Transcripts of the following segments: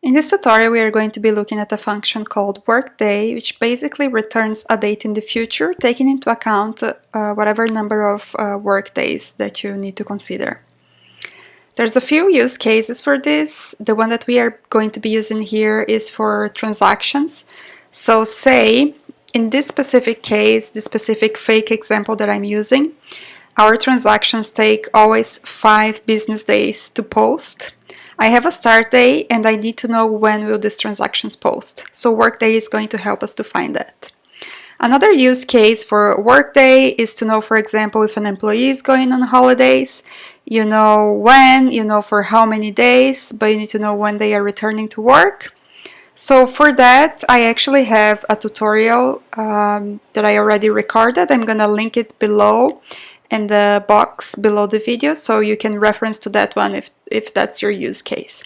In this tutorial, we are going to be looking at a function called Workday, which basically returns a date in the future, taking into account whatever number of workdays that you need to consider. There's a few use cases for this. The one that we are going to be using here is for transactions. So say, in this specific case, this specific fake example that I'm using, our transactions take always 5 business days to post. I have a start date and I need to know when will these transactions post. So Workday is going to help us to find that. Another use case for Workday is to know, for example, if an employee is going on holidays. You know when, you know for how many days, but you need to know when they are returning to work. So for that, I actually have a tutorial that I already recorded. I'm going to link it below in the box below the video, so you can reference to that one if that's your use case.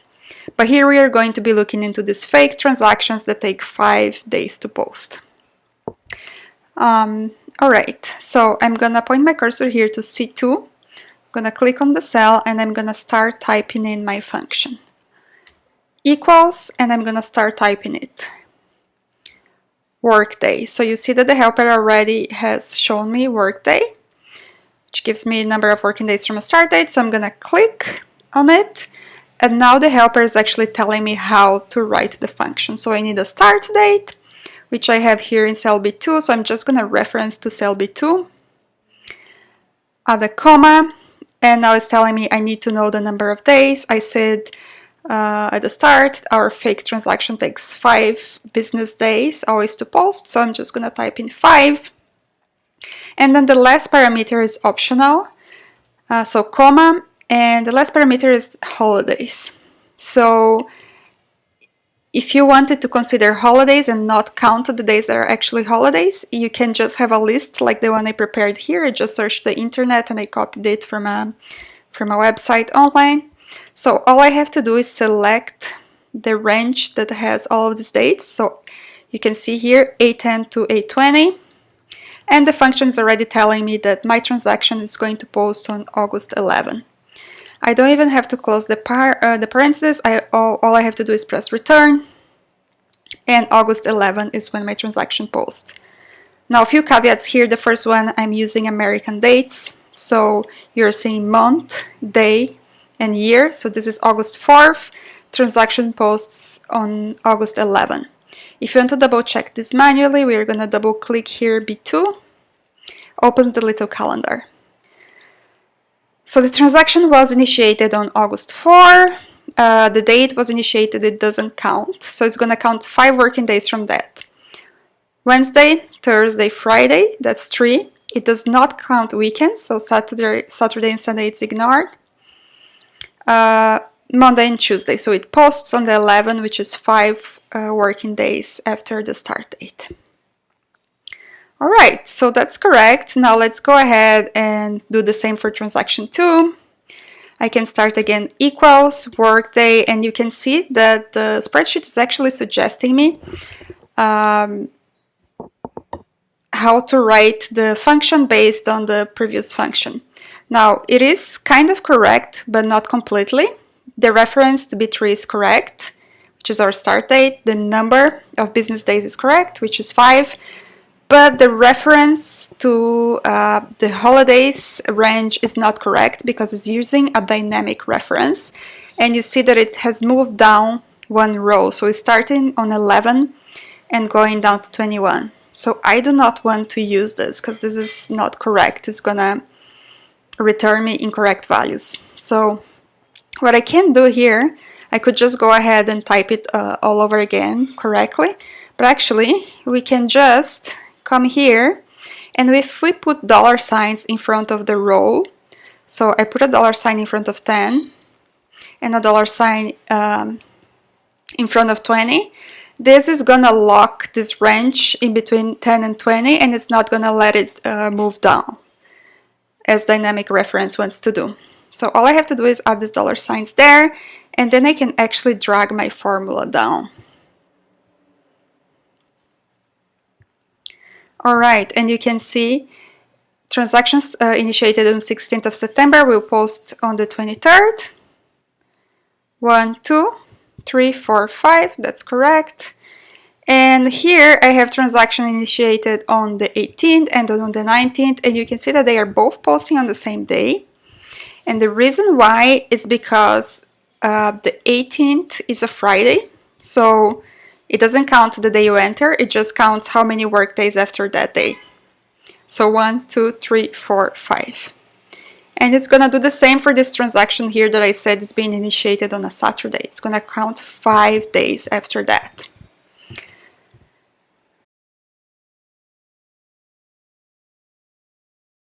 But here we are going to be looking into these fake transactions that take 5 days to post. Alright, so I'm gonna point my cursor here to C2. I'm gonna click on the cell and I'm gonna start typing in my function. Equals, and I'm gonna start typing it. Workday. So you see that the helper already has shown me Workday, which gives me a number of working days from a start date. So I'm gonna click on it, and now the helper is actually telling me how to write the function. So I need a start date, which I have here in cell B2, so I'm just gonna reference to cell B2, add a comma, and now it's telling me I need to know the number of days. I said at the start, our fake transaction takes 5 business days always to post, so I'm just gonna type in 5. And then the last parameter is optional, so comma, and the last parameter is holidays. So if you wanted to consider holidays and not count the days that are actually holidays, you can just have a list like the one I prepared here. I just searched the internet and I copied it from a website online. So all I have to do is select the range that has all of these dates. So you can see here 810 to 820. And the function is already telling me that my transaction is going to post on August 11. I don't even have to close the parentheses. All I have to do is press return, and August 11 is when my transaction posts. Now a few caveats here. The first one, I'm using American dates, so you're seeing month, day, and year. So this is August 4th. Transaction posts on August 11. If you want to double check this manually, we are going to double click here B2, opens the little calendar. So the transaction was initiated on August 4. The date was initiated, it doesn't count. So it's going to count 5 working days from that. Wednesday, Thursday, Friday, that's 3. It does not count weekends, so Saturday and Sunday it's ignored. Monday and Tuesday, so it posts on the 11th, which is 5 working days after the start date. Alright, so that's correct. Now let's go ahead and do the same for transaction 2. I can start again equals Workday, and you can see that the spreadsheet is actually suggesting me how to write the function based on the previous function. Now it is kind of correct, but not completely. The reference to B3 is correct, which is our start date. The number of business days is correct, which is 5. But the reference to the holidays range is not correct because it's using a dynamic reference. And you see that it has moved down 1 row. So it's starting on 11 and going down to 21. So I do not want to use this because this is not correct. It's gonna return me incorrect values. So what I can do here, I could just go ahead and type it all over again correctly. But actually, we can just come here, and if we put dollar signs in front of the row, so I put a dollar sign in front of 10 and a dollar sign in front of 20, this is gonna lock this range in between 10 and 20, and it's not gonna let it move down as dynamic reference wants to do. So all I have to do is add these dollar signs there, and then I can actually drag my formula down. Alright, and you can see transactions initiated on 16th of September will post on the 23rd. 1, 2, 3, 4, 5, that's correct. And here I have transaction initiated on the 18th and on the 19th, and you can see that they are both posting on the same day. And the reason why is because the 18th is a Friday, so it doesn't count the day you enter, it just counts how many work days after that day. So 1, 2, 3, 4, 5. And it's gonna do the same for this transaction here that I said is being initiated on a Saturday. It's gonna count 5 days after that.